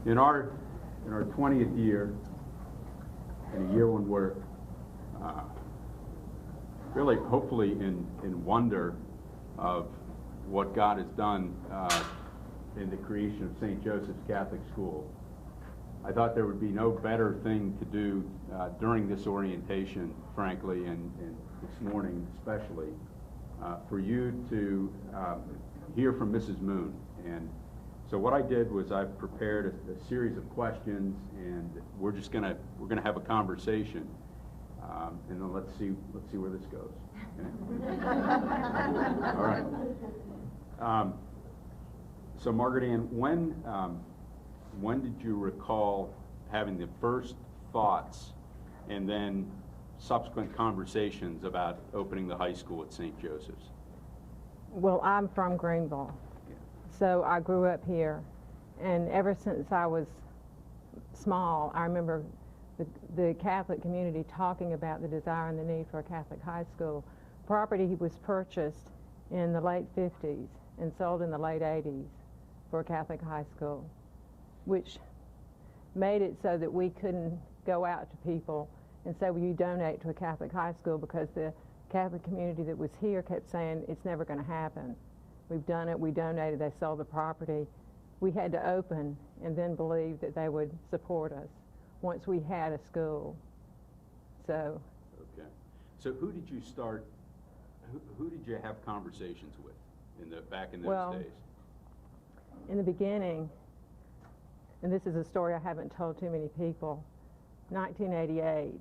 In our 20th year, in a year when we're really, hopefully, in wonder of what God has done in the creation of St. Joseph's Catholic School, I thought there would be no better thing to do during this orientation, frankly, and this morning especially, for you to hear from Mrs. Moon. And so what I did was I prepared a series of questions, and we're gonna have a conversation, and then let's see where this goes. Okay? All right. So Margaret Ann, when did you recall having the first thoughts and then subsequent conversations about opening the high school at St. Joseph's? Well, I'm from Greenville, so I grew up here, and ever since I was small, I remember the Catholic community talking about the desire and the need for a Catholic high school. Property was purchased in the late 50s and sold in the late 80s for a Catholic high school, which made it so that we couldn't go out to people and say, will you donate to a Catholic high school, because the Catholic community that was here kept saying, it's never going to happen. We've done it, we donated, they sold the property. We had to open and then believe that they would support us once we had a school. So. Okay. So who did you start, who did you have conversations with back in those days? In the beginning, and this is a story I haven't told too many people, 1988,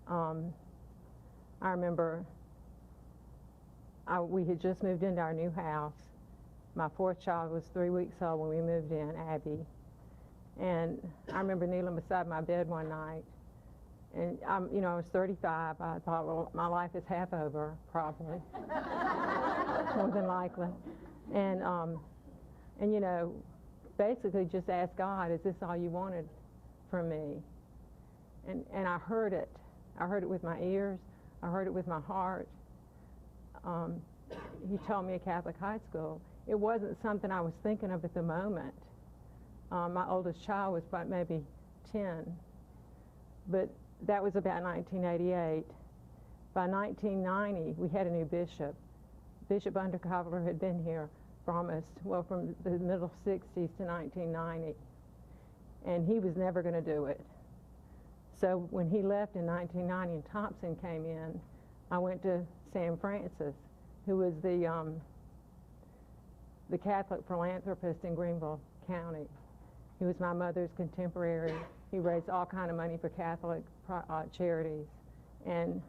I remember we had just moved into our new house. My fourth child was 3 weeks old when we moved in, Abby. And I remember kneeling beside my bed one night, and I was 35. I thought, well, my life is half over, probably, more than likely. And basically just asked God, is this all you wanted from me? And I heard it. I heard it with my ears. I heard it with my heart. He told me a Catholic high school. It wasn't something I was thinking of at the moment. My oldest child was about maybe 10. But that was about 1988. By 1990, we had a new bishop. Bishop Undercover had been here from the middle 60s to 1990. And he was never going to do it. So when he left in 1990 and Thompson came in, I went to Sam Francis, who was the Catholic philanthropist in Greenville County. He was my mother's contemporary. He raised all kind of money for Catholic charities. And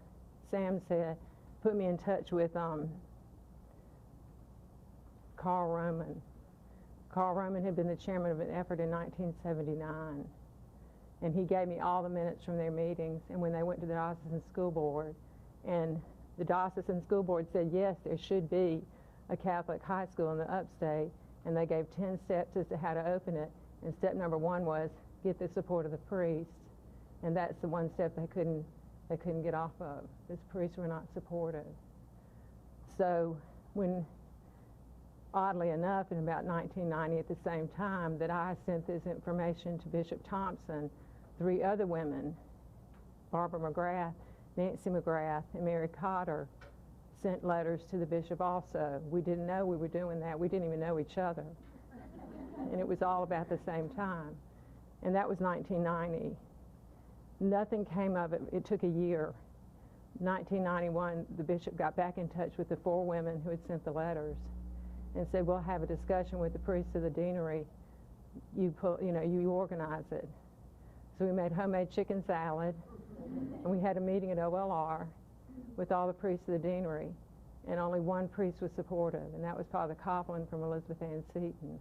Sam said, put me in touch with Carl Roman. Carl Roman had been the chairman of an effort in 1979. And he gave me all the minutes from their meetings, and when they went to the diocesan school board, and the diocesan school board said, yes, there should be a Catholic high school in the upstate, and they gave 10 steps as to how to open it, and step number 1 was get the support of the priests, and that's the one step they couldn't get off of. These priests were not supportive. So when, oddly enough, in about 1990, at the same time that I sent this information to Bishop Thompson, 3 other women, Barbara McGrath, Nancy McGrath, and Mary Cotter, sent letters to the bishop also. We didn't know we were doing that. We didn't even know each other. And it was all about the same time. And that was 1990. Nothing came of it. It took a year. 1991, the bishop got back in touch with the 4 women who had sent the letters and said, we'll have a discussion with the priests of the deanery. You organize it. So we made homemade chicken salad, and we had a meeting at OLR with all the priests of the deanery, and only one priest was supportive, and that was Father Coughlin from Elizabeth Ann Seton.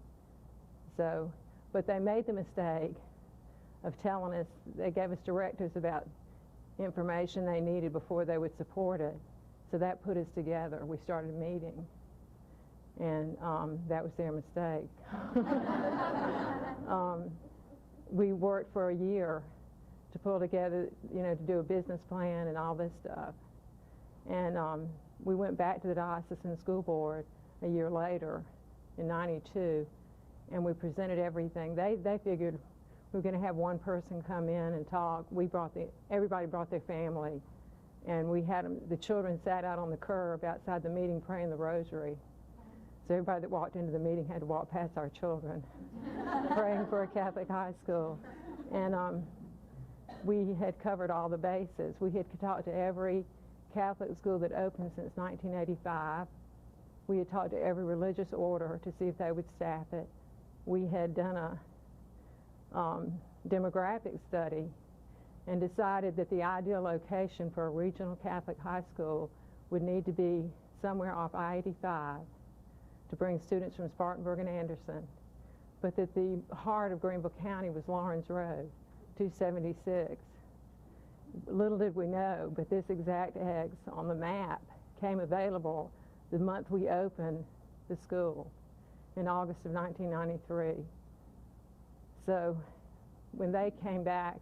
So, but they made the mistake of telling us, they gave us directives about information they needed before they would support it. So that put us together. We started meeting, and that was their mistake. We worked for a year to pull together, to do a business plan and all this stuff. And we went back to the diocesan school board a year later in '92, and we presented everything. They figured we were going to have one person come in and talk. Everybody brought their family, and we had them, the children sat out on the curb outside the meeting praying the rosary. So everybody that walked into the meeting had to walk past our children praying for a Catholic high school. And we had covered all the bases. We had talked to every Catholic school that opened since 1985. We had talked to every religious order to see if they would staff it. We had done a demographic study and decided that the ideal location for a regional Catholic high school would need to be somewhere off I-85 to bring students from Spartanburg and Anderson, but that the heart of Greenville County was Lawrence Road, 276. Little did we know, but this exact X on the map came available the month we opened the school in August of 1993. So when they came back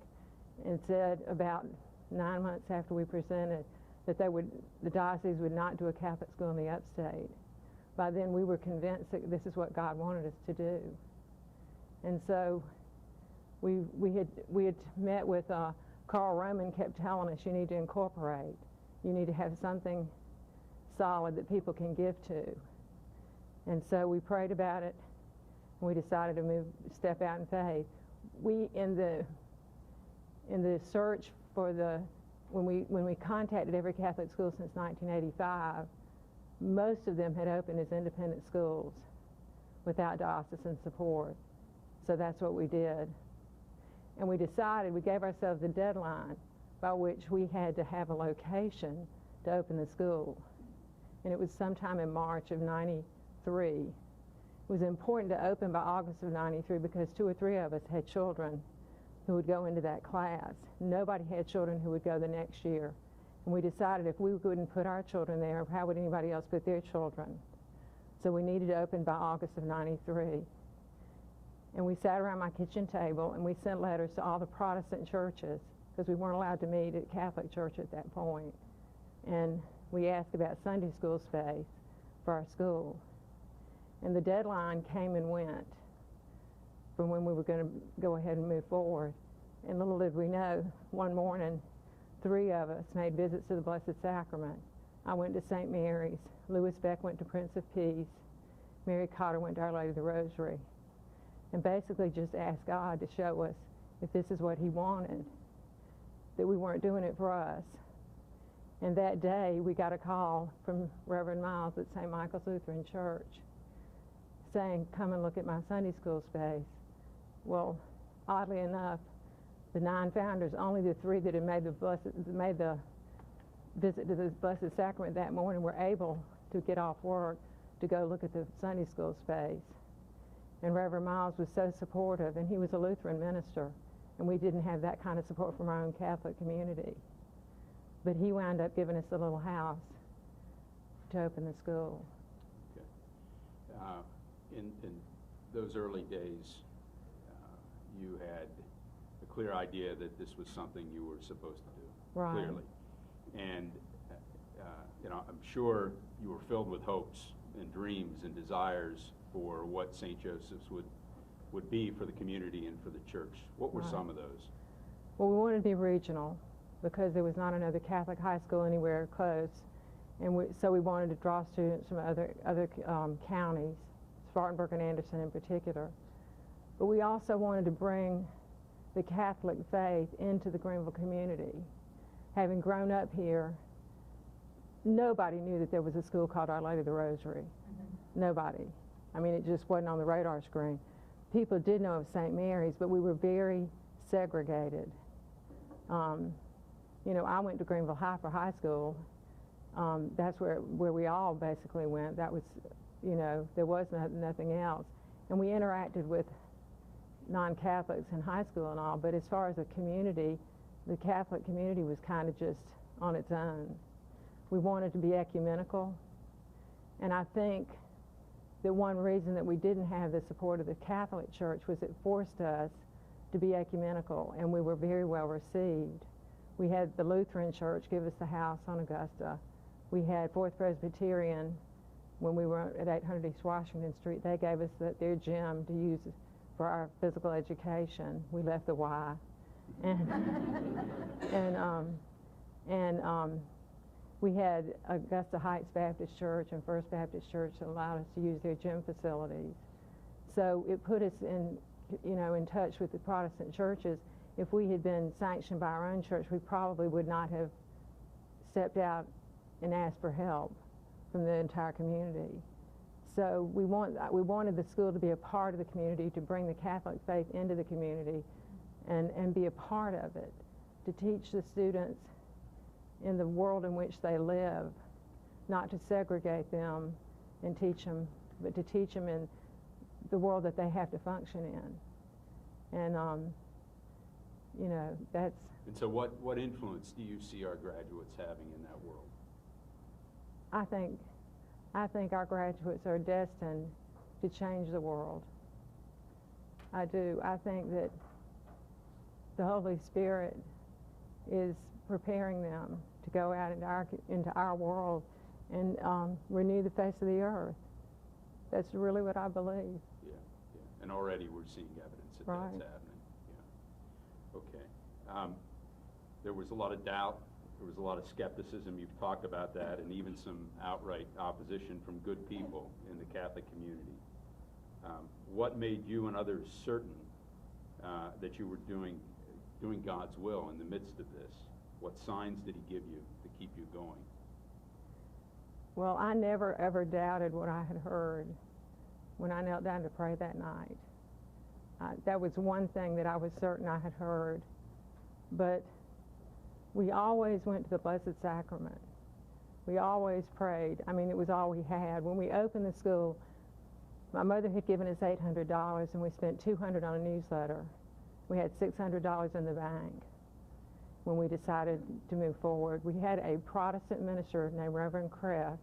and said about 9 months after we presented that the diocese would not do a Catholic school in the upstate, by then we were convinced that this is what God wanted us to do. And so we had met with Carl Roman, kept telling us, you need to incorporate. You need to have something solid that people can give to. And so we prayed about it, and we decided to step out in faith. We, in the search for when we contacted every Catholic school since 1985, most of them had opened as independent schools without diocesan support. So that's what we did. And we decided, we gave ourselves a deadline by which we had to have a location to open the school. And it was sometime in March of 93. It was important to open by August of 93 because 2 or 3 of us had children who would go into that class. Nobody had children who would go the next year. And we decided if we wouldn't put our children there, how would anybody else put their children? So we needed to open by August of 93. And we sat around my kitchen table and we sent letters to all the Protestant churches because we weren't allowed to meet at Catholic church at that point. And we asked about Sunday school space for our school. And the deadline came and went from when we were going to go ahead and move forward. And little did we know, one morning, 3 of us made visits to the Blessed Sacrament. I went to St. Mary's. Louis Beck went to Prince of Peace. Mary Cotter went to Our Lady of the Rosary. And basically just asked God to show us if this is what he wanted, that we weren't doing it for us. And that day we got a call from Reverend Miles at St. Michael's Lutheran Church saying, come and look at my Sunday school space. Well, oddly enough, the 9 founders, only the 3 that had made the visit to the Blessed Sacrament that morning were able to get off work to go look at the Sunday school space. And Reverend Miles was so supportive, and he was a Lutheran minister, and we didn't have that kind of support from our own Catholic community. But he wound up giving us a little house to open the school. Okay. In those early days, you had a clear idea that this was something you were supposed to do, right. Clearly. And, I'm sure you were filled with hopes and dreams and desires for what St. Joseph's would be for the community and for the church. What were some of those? Well, we wanted to be regional because there was not another Catholic high school anywhere close, and so we wanted to draw students from other counties, Spartanburg and Anderson in particular. But we also wanted to bring the Catholic faith into the Greenville community. Having grown up here, nobody knew that there was a school called Our Lady of the Rosary. Nobody. I mean, it just wasn't on the radar screen. People did know of St. Mary's, but we were very segregated. I went to Greenville High for high school. That's where we all basically went. That was, there was nothing else. And we interacted with non-Catholics in high school and all, but as far as a community, the Catholic community was kind of just on its own. We wanted to be ecumenical, and I think that one reason that we didn't have the support of the Catholic Church was it forced us to be ecumenical, and we were very well received. We had the Lutheran Church give us the house on Augusta. We had Fourth Presbyterian when we were at 800 East Washington Street, they gave us their gym to use for our physical education. We left the Y. And we had Augusta Heights Baptist Church and First Baptist Church that allowed us to use their gym facilities. So it put us in, in touch with the Protestant churches. If we had been sanctioned by our own church, we probably would not have stepped out and asked for help from the entire community. So we wanted the school to be a part of the community, to bring the Catholic faith into the community and be a part of it, to teach the students in the world in which they live, not to segregate them and teach them, but to teach them in the world that they have to function in. And, that's... And so what influence do you see our graduates having in that world? I think our graduates are destined to change the world. I do. I think that the Holy Spirit is preparing them to go out into our world and renew the face of the earth. That's really what I believe. Yeah. And already we're seeing evidence that right. That's happening. Yeah. Okay. There was a lot of doubt. There was a lot of skepticism. You've talked about that, and even some outright opposition from good people in the Catholic community. What made you and others certain that you were doing God's will in the midst of this? What signs did He give you to keep you going? Well, I never ever doubted what I had heard when I knelt down to pray that night. That was one thing that I was certain I had heard. But we always went to the Blessed Sacrament. We always prayed. I mean, it was all we had. When we opened the school, my mother had given us $800, and we spent $200 on a newsletter. We had $600 in the bank when we decided to move forward. We had a Protestant minister named Reverend Kreft,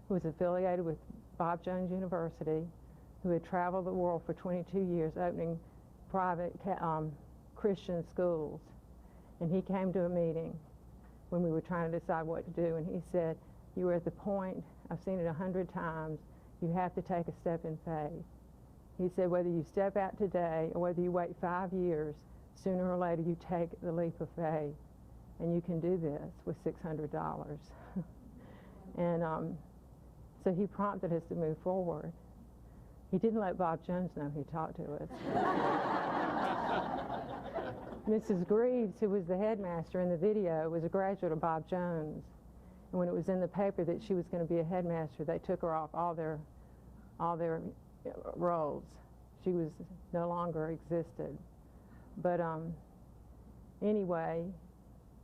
who was affiliated with Bob Jones University, who had traveled the world for 22 years opening private Christian schools. And he came to a meeting when we were trying to decide what to do, and he said, "You are at the point, I've seen it 100 times, you have to take a step in faith." He said, whether you step out today or whether you wait 5 years, sooner or later you take the leap of faith, and you can do this with $600. And so he prompted us to move forward. He didn't let Bob Jones know he talked to us. Mrs. Greaves, who was the headmaster in the video, was a graduate of Bob Jones. And when it was in the paper that she was going to be a headmaster, they took her off all their roles. She was no longer existed. But anyway,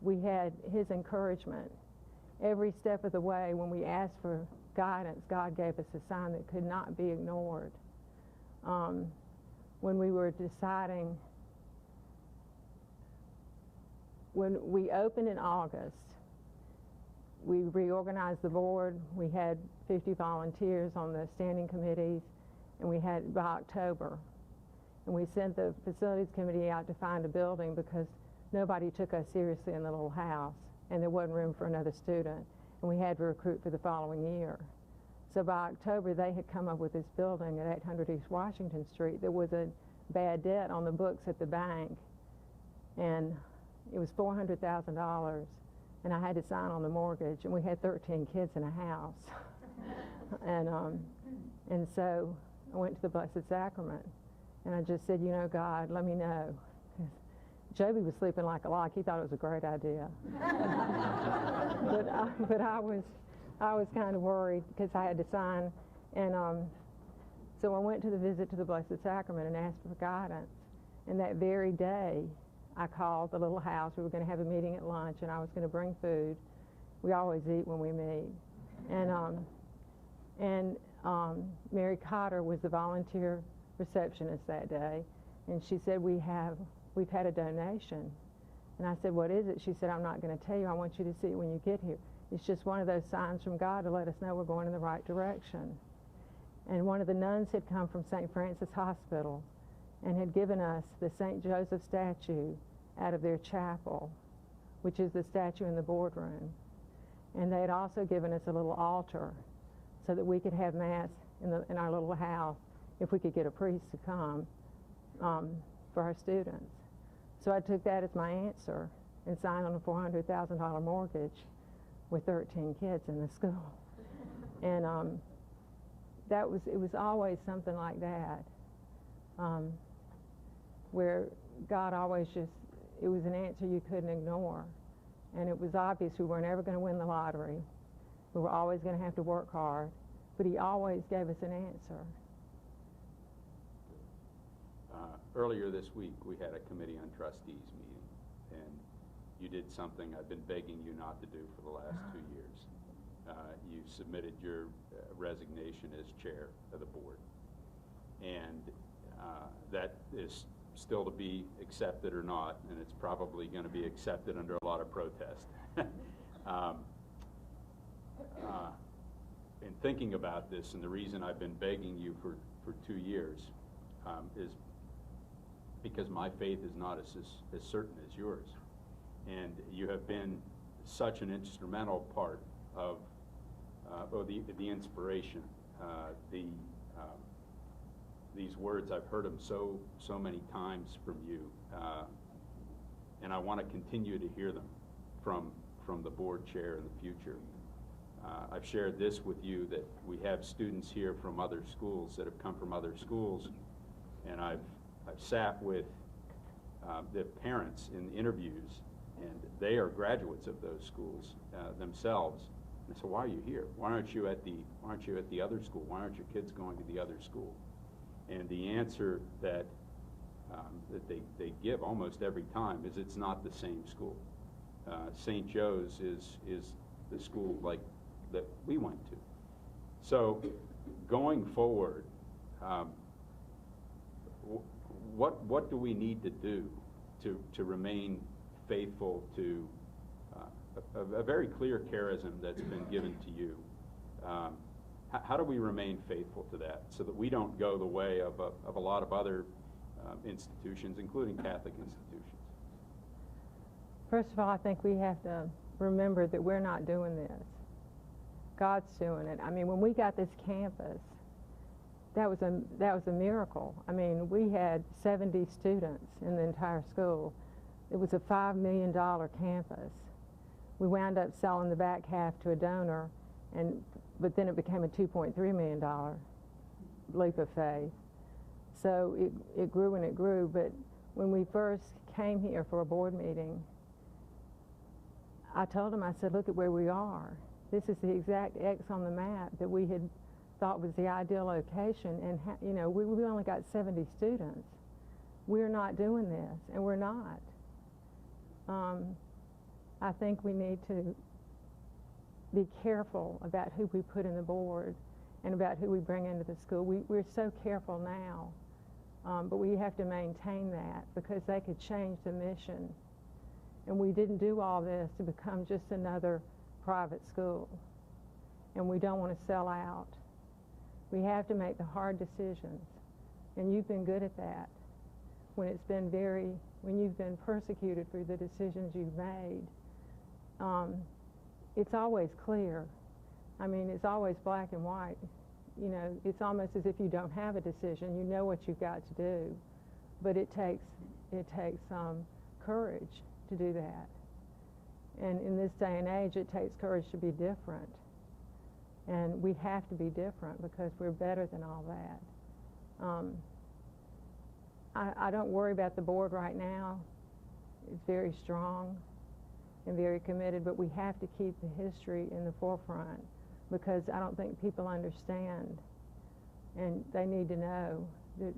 we had his encouragement. Every step of the way, when we asked for guidance, God gave us a sign that could not be ignored. When we were deciding, when we opened in August, we reorganized the board. We had 50 volunteers on the standing committees, and we had by October. And we sent the facilities committee out to find a building because nobody took us seriously in the little house, and there wasn't room for another student. And we had to recruit for the following year. So by October, they had come up with this building at 800 East Washington Street. There was a bad debt on the books at the bank, and it was $400,000, and I had to sign on the mortgage, and we had 13 kids in a house. And so I went to the Blessed Sacrament, and I just said, God, let me know. Joby was sleeping like a log. He thought it was a great idea. but I was kind of worried because I had to sign. And so I went to the visit to the Blessed Sacrament and asked for guidance. And that very day, I called the little house. We were going to have a meeting at lunch, and I was going to bring food. We always eat when we meet. And Mary Cotter was the volunteer receptionist that day, and she said, we've had a donation. And I said, what is it? She said, I'm not going to tell you. I want you to see it when you get here. It's just one of those signs from God to let us know we're going in the right direction. And one of the nuns had come from St. Francis Hospital and had given us the St. Joseph statue out of their chapel, which is the statue in the boardroom. And they had also given us a little altar so that we could have Mass in our little house if we could get a priest to come for our students. So I took that as my answer and signed on a $400,000 mortgage with 13 kids in the school. And it was always something like that, where God always it was an answer you couldn't ignore. And it was obvious we weren't ever going to win the lottery. We were always going to have to work hard, but he always gave us an answer. Earlier this week, we had a Committee on Trustees meeting, and you did something I've been begging you not to do for the last 2 years. You submitted your resignation as chair of the board, and that is still to be accepted or not, and it's probably going to be accepted under a lot of protest. In thinking about this, and the reason I've been begging you for 2 years is because my faith is not as certain as yours, and you have been such an instrumental part of the inspiration. These words, I've heard them so many times from you, and I want to continue to hear them from the board chair in the future. I've shared this with you, that we have students here from other schools that have come from other schools, and I've sat with the parents in interviews, and they are graduates of those schools themselves. And so, why are you here? Why aren't you at the other school? Why aren't your kids going to the other school? And the answer that they give almost every time is it's not the same school. St. Joe's is the school like that we went to. So going forward, what do we need to do to remain faithful to a very clear charism that's been given to you? How do we remain faithful to that so that we don't go the way of a lot of other institutions, including Catholic institutions? First of all, I think we have to remember that we're not doing this. God's doing it. I mean, when we got this campus, that was a miracle. I mean, we had 70 students in the entire school. It was a $5 million campus. We wound up selling the back half to a donor, but then it became a $2.3 million leap of faith. So it grew and it grew, but when we first came here for a board meeting, I told them, I said, look at where we are. This is the exact X on the map that we had thought was the ideal location, and we only got 70 students. We're not doing this, and we're not. I think we need to be careful about who we put in the board and about who we bring into the school. We're so careful now, but we have to maintain that because they could change the mission. And we didn't do all this to become just another private school, and we don't want to sell out. We have to make the hard decisions, and you've been good at that. When you've been persecuted for the decisions you've made, it's always clear. I mean, it's always black and white. You know, it's almost as if you don't have a decision. You know what you've got to do, but it takes courage to do that. And in this day and age, it takes courage to be different. And we have to be different because we're better than all that. I don't worry about the board right now. It's very strong and very committed, but we have to keep the history in the forefront because I don't think people understand, and they need to know that,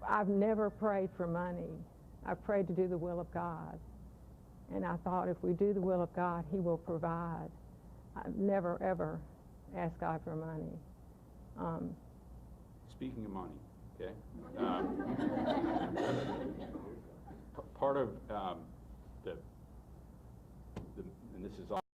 I've never prayed for money. I've prayed to do the will of God. And I thought if we do the will of God, He will provide. I've never, ever asked God for money. Speaking of money, okay? Part of and this is all